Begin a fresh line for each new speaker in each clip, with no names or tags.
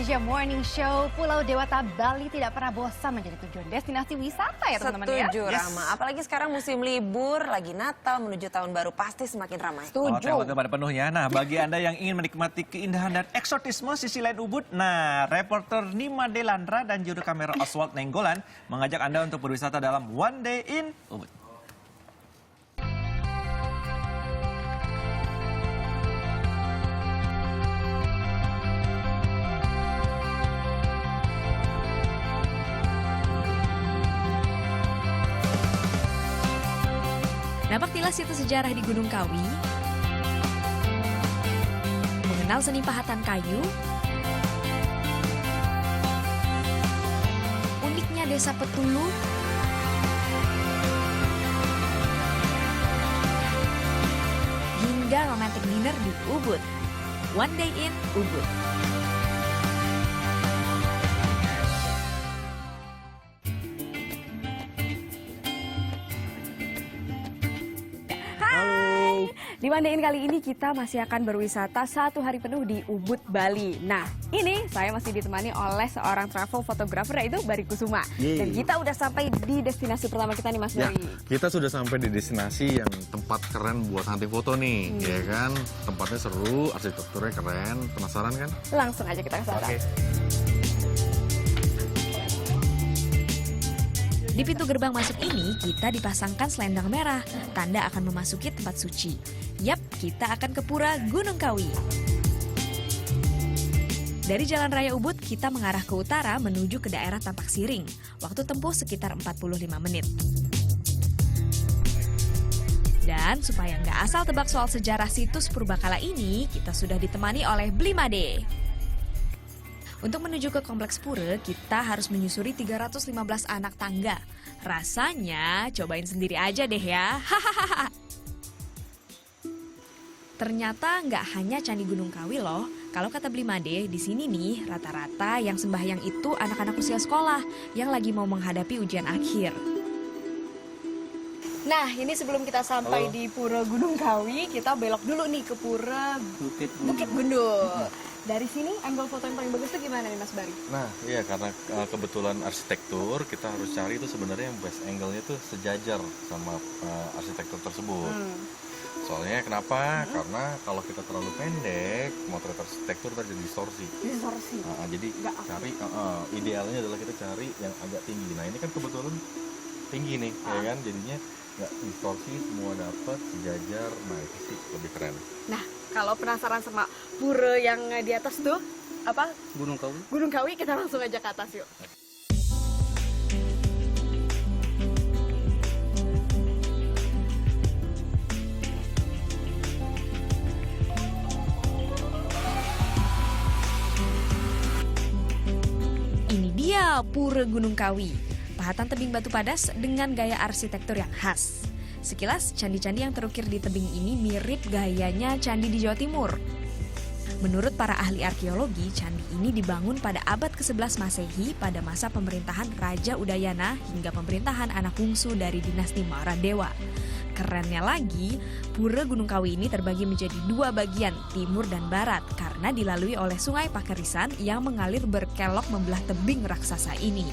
Indonesia Morning Show. Pulau Dewata, Bali tidak pernah bosan menjadi tujuan destinasi wisata ya teman-teman ya.
Setuju Rama, apalagi sekarang musim libur, lagi Natal menuju tahun baru pasti semakin ramai.
Setuju.
Hotel pada penuh ya. Nah, bagi Anda yang ingin menikmati keindahan dan eksotisme sisi lain Ubud, nah, reporter Nima Delandra dan juru kamera Oswald Nenggolan mengajak Anda untuk berwisata dalam One Day in Ubud.
Napak tilas situs sejarah di Gunung Kawi, mengenal seni pahatan kayu, uniknya desa Petulu, hingga romantic dinner di Ubud. One Day in Ubud.
Di One Day In kali ini kita masih akan berwisata 1 hari penuh di Ubud, Bali. Nah, ini saya masih ditemani oleh seorang travel photographer yaitu Bari Kusuma. Dan kita udah sampai di destinasi pertama kita nih Mas Bari.
Ya, kita sudah sampai di destinasi yang tempat keren buat hunting foto nih, ya kan? Tempatnya seru, arsitekturnya keren. Penasaran kan?
Langsung aja kita ke sana.
Di pintu gerbang masuk ini, kita dipasangkan selendang merah, tanda akan memasuki tempat suci. Yap, kita akan ke Pura Gunung Kawi. Dari Jalan Raya Ubud, kita mengarah ke utara menuju ke daerah Tampak Siring. Waktu tempuh sekitar 45 menit. Dan supaya nggak asal tebak soal sejarah situs Purbakala ini, kita sudah ditemani oleh Blimade. Untuk menuju ke Kompleks Pura, kita harus menyusuri 315 anak tangga. Rasanya, cobain sendiri aja deh ya. Hahaha. Ternyata nggak hanya Candi Gunung Kawi loh. Kalau kata Blimade, di sini nih rata-rata yang sembahyang itu anak-anak usia sekolah yang lagi mau menghadapi ujian akhir.
Nah, ini sebelum kita sampai di Pura Gunung Kawi, kita belok dulu nih ke Pura Bukit Gundul. Dari sini angle foto yang paling bagus itu gimana nih Mas Bari?
Nah, iya karena kebetulan arsitektur, kita harus cari itu sebenarnya yang best angle-nya tuh sejajar sama arsitektur tersebut. Soalnya kenapa? Karena kalau kita terlalu pendek, motret arsitektur terjadi distorsi.
Distorsi.
Jadi cari idealnya adalah kita cari yang agak tinggi. Nah, ini kan kebetulan tinggi nih, ya kan? Jadinya nggak distorsi, semua dapat sejajar. Nah, itu sih lebih keren.
Nah, kalau penasaran sama pura yang di atas tuh, apa?
Gunung Kawi.
Gunung Kawi, kita langsung aja ke atas yuk.
Ini dia Pura Gunung Kawi. Pahatan tebing batu padas dengan gaya arsitektur yang khas. Sekilas, candi-candi yang terukir di tebing ini mirip gayanya candi di Jawa Timur. Menurut para ahli arkeologi, candi ini dibangun pada abad ke-11 Masehi pada masa pemerintahan Raja Udayana hingga pemerintahan anak bungsu dari dinasti Maradewa. Kerennya lagi, Pura Gunung Kawi ini terbagi menjadi 2 bagian, timur dan barat, karena dilalui oleh Sungai Pakerisan yang mengalir berkelok membelah tebing raksasa ini.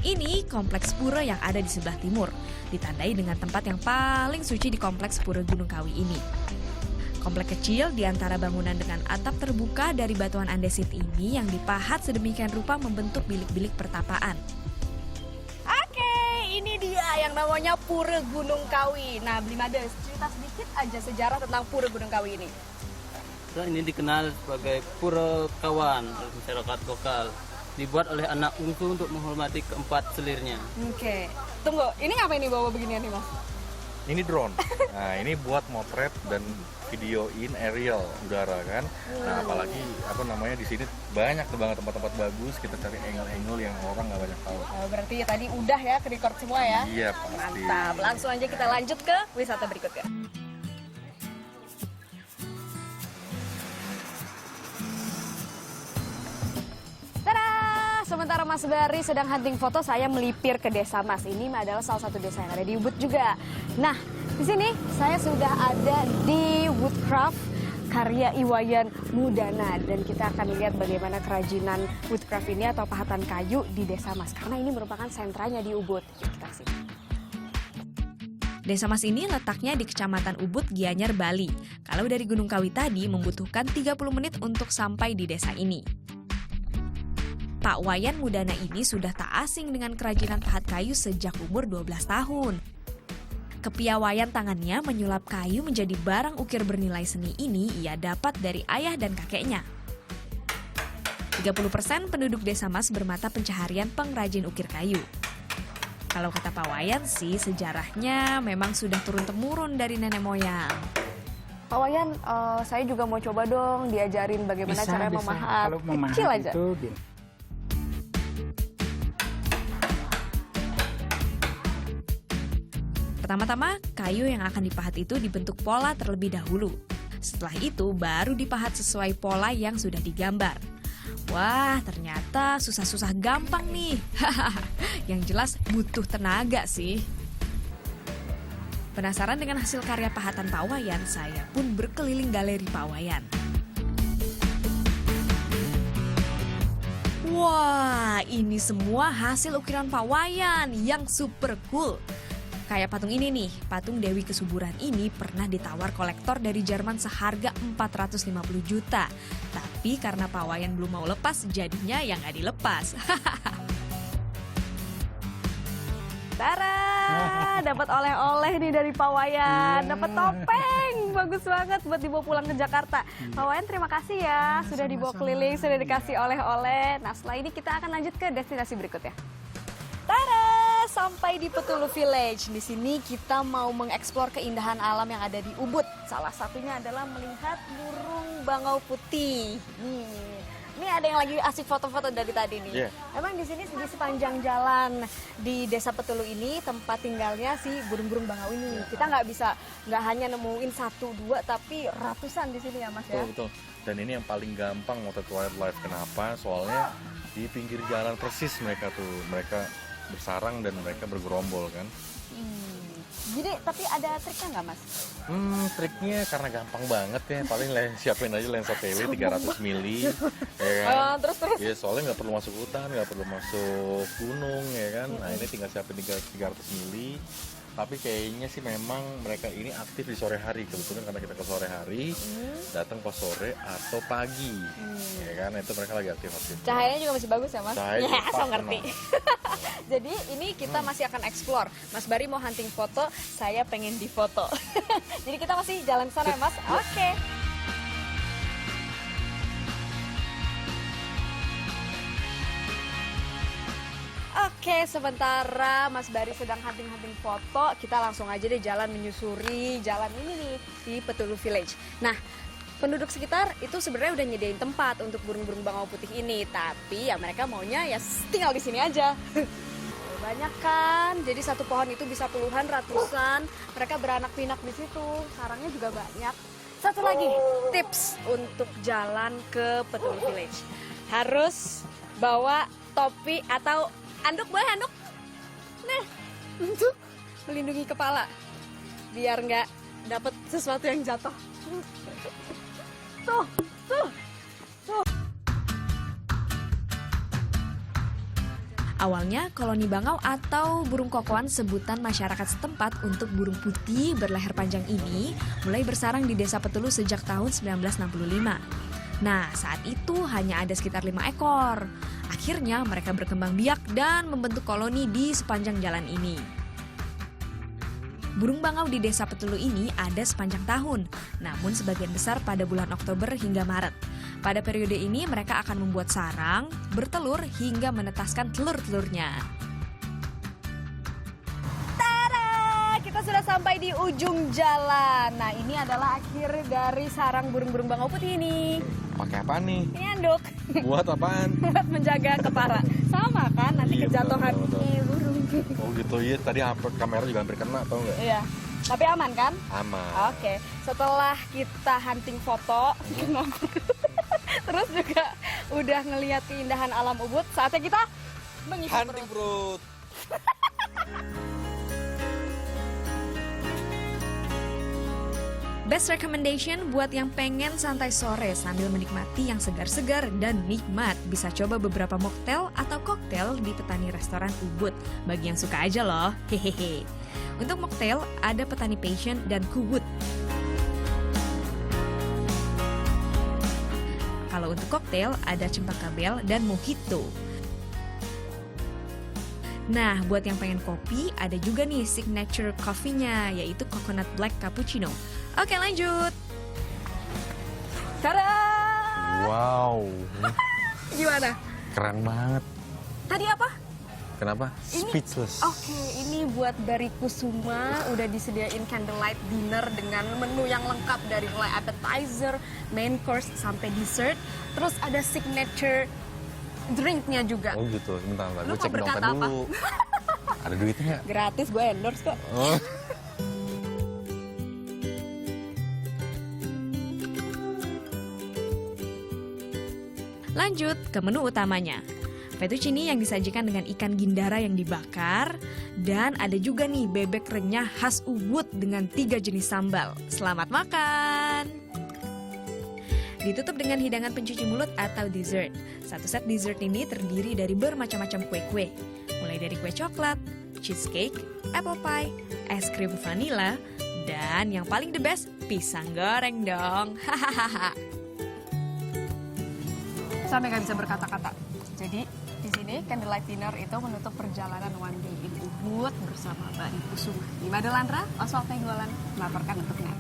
Ini kompleks pura yang ada di sebelah timur, ditandai dengan tempat yang paling suci di kompleks Pura Gunung Kawi ini. Kompleks kecil di antara bangunan dengan atap terbuka dari batuan andesit ini yang dipahat sedemikian rupa membentuk bilik-bilik pertapaan.
Oke, ini dia yang namanya Pura Gunung Kawi. Nah, Blimade, cerita sedikit aja sejarah tentang Pura Gunung Kawi ini.
Ini dikenal sebagai Pura Kawan oleh masyarakat lokal. Dibuat oleh anak bungsu untuk menghormati keempat selirnya.
Oke, tunggu, ini ngapain nih bawa beginian nih Mas?
Ini drone. Nah, ini buat motret dan videoin aerial udara kan. Nah, apalagi di sini banyak banget tempat-tempat bagus. Kita cari angle-angle yang orang nggak banyak tahu.
Oh, berarti ya tadi udah ya ke record semua ya?
Iya, pasti.
Mantap. Langsung aja kita lanjut ke wisata berikutnya. Sementara Mas Bari sedang hunting foto, saya melipir ke Desa Mas. Ini adalah salah satu desa yang ada di Ubud juga. Nah, di sini saya sudah ada di Woodcraft karya Iwayan Mudana. Dan kita akan lihat bagaimana kerajinan woodcraft ini atau pahatan kayu di Desa Mas. Karena ini merupakan sentranya di Ubud. Yuk kita kesini.
Desa Mas ini letaknya di Kecamatan Ubud, Gianyar, Bali. Kalau dari Gunung Kawi tadi membutuhkan 30 menit untuk sampai di desa ini. Pak Wayan Mudana ini sudah tak asing dengan kerajinan pahat kayu sejak umur 12 tahun. Kepiawaian tangannya menyulap kayu menjadi barang ukir bernilai seni ini ia dapat dari ayah dan kakeknya. 30% penduduk Desa Mas bermata pencaharian pengrajin ukir kayu. Kalau kata Pak Wayan sih, sejarahnya memang sudah turun-temurun dari nenek moyang.
Pak Wayan, saya juga mau coba dong diajarin bagaimana cara memahat.
Kalau memahat
Kecil aja.
itu
Pertama-tama, kayu yang akan dipahat itu dibentuk pola terlebih dahulu. Setelah itu, baru dipahat sesuai pola yang sudah digambar. Wah, ternyata susah-susah gampang nih. Yang jelas butuh tenaga sih. Penasaran dengan hasil karya pahatan Pak Wayan, saya pun berkeliling galeri Pak Wayan. Wah, ini semua hasil ukiran Pak Wayan yang super cool. Kayak patung ini nih, patung Dewi Kesuburan ini pernah ditawar kolektor dari Jerman seharga 450 juta. Tapi karena Pak Wayan belum mau lepas, jadinya yang nggak dilepas.
Tara, dapat oleh-oleh nih dari Pak Wayan, dapat topeng, bagus banget buat dibawa pulang ke Jakarta. Pak Wayan terima kasih ya, sudah dibawa keliling, sudah dikasih oleh-oleh. Nah setelah ini kita akan lanjut ke destinasi berikutnya. Tara, sampai di Petulu Village. Di sini kita mau mengeksplor keindahan alam yang ada di Ubud. Salah satunya adalah melihat burung bangau putih. Ini ada yang lagi asik foto-foto dari tadi nih. Emang di sini di sepanjang jalan di Desa Petulu ini tempat tinggalnya si burung-burung bangau ini. Kita nggak hanya nemuin 1-2 tapi ratusan di sini ya Mas ya.
Betul. Dan ini yang paling gampang motret wildlife. Kenapa? Soalnya di pinggir jalan persis mereka bersarang dan mereka bergerombol kan.
Jadi tapi ada triknya nggak Mas?
Triknya karena gampang banget ya, paling siapin aja lensa tele 300 mili, ya kan?
Terus.
Ya soalnya nggak perlu masuk hutan, nggak perlu masuk gunung, ya kan? Nah ini tinggal siapin 300 mili. Tapi kayaknya sih memang mereka ini aktif di sore hari, kebetulan karena kita ke sore hari, datang pas sore atau pagi, ya kan? Itu mereka lagi aktif.
Cahayanya juga masih bagus ya Mas?
Cahaya
Ya, so ngerti. Jadi ini kita masih akan explore. Mas Bari mau hunting foto, saya pengen difoto. Jadi kita masih jalan ke sana ya Mas? Oke. Oke, sementara Mas Bari sedang hunting-hunting foto, kita langsung aja deh jalan menyusuri jalan ini nih di Petulu Village. Nah, penduduk sekitar itu sebenarnya udah nyediain tempat untuk burung-burung bangau putih ini, tapi ya mereka maunya ya tinggal di sini aja. Banyak kan, jadi satu pohon itu bisa puluhan, ratusan. Mereka beranak pinak di situ, sarangnya juga banyak. Satu lagi tips untuk jalan ke Petulu Village, harus bawa topi atau anduk, boleh anduk? Nah, untuk melindungi kepala, biar nggak dapet sesuatu yang jatuh. Tuh.
Awalnya, koloni bangau atau burung kokoan sebutan masyarakat setempat untuk burung putih berleher panjang ini mulai bersarang di Desa Petulu sejak tahun 1965. Nah, saat itu hanya ada sekitar 5 ekor. Akhirnya mereka berkembang biak dan membentuk koloni di sepanjang jalan ini. Burung bangau di Desa Petulu ini ada sepanjang tahun, namun sebagian besar pada bulan Oktober hingga Maret. Pada periode ini mereka akan membuat sarang, bertelur hingga menetaskan telur-telurnya.
Tada! Kita sudah sampai di ujung jalan. Nah, ini adalah akhir dari sarang burung-burung bangau putih ini.
Pakai apa nih?
Ini anduk.
Buat apaan?
Buat menjaga kepala. Sama kan, nanti
Iya,
kejatuhan
betul.
burung.
Oh gitu ya, tadi kamera juga hampir kena, tau nggak?
Iya, tapi aman kan?
Aman.
Oke, setelah kita hunting foto, terus juga udah ngelihat keindahan alam Ubud, saatnya kita mengisi
Hunting
perut.
perut.
Best recommendation buat yang pengen santai sore sambil menikmati yang segar-segar dan nikmat. Bisa coba beberapa mocktail atau koktail di Petani Restoran Ubud. Bagi yang suka aja loh, hehehe. Untuk mocktail ada Petani Passion dan Kubud. Kalau untuk koktail ada Cempaka Bel dan Mojito. Nah, buat yang pengen kopi, ada juga nih signature coffee-nya, yaitu Coconut Black Cappuccino. Oke, lanjut.
Tada!
Wow,
Gimana?
keren banget.
Tadi apa?
Kenapa? Speechless.
Oke, ini buat dari Kusuma udah disediain candlelight dinner dengan menu yang lengkap dari mulai appetizer, main course sampai dessert. Terus ada signature drinknya juga.
Oh gitu, sebentar.
Lu
Gue
mau
cek
berkata
dompet
apa?
dulu. Ada duitnya nggak?
Gratis, gue endorse kok.
Oh.
Lanjut ke menu utamanya. Fettuccine yang disajikan dengan ikan gindara yang dibakar. Dan ada juga nih bebek renyah khas Ubud dengan 3 jenis sambal. Selamat makan! Ditutup dengan hidangan pencuci mulut atau dessert. Satu set dessert ini terdiri dari bermacam-macam kue-kue. Mulai dari kue coklat, cheesecake, apple pie, es krim vanila, dan yang paling the best, pisang goreng dong. Hahaha.
Sampai nggak bisa berkata-kata. Jadi di sini candlelight dinner itu menutup perjalanan One Day in Ubud bersama Mbak Kusuma. Nima Delandra, Oswald Nainggolan melaporkan untuk NET.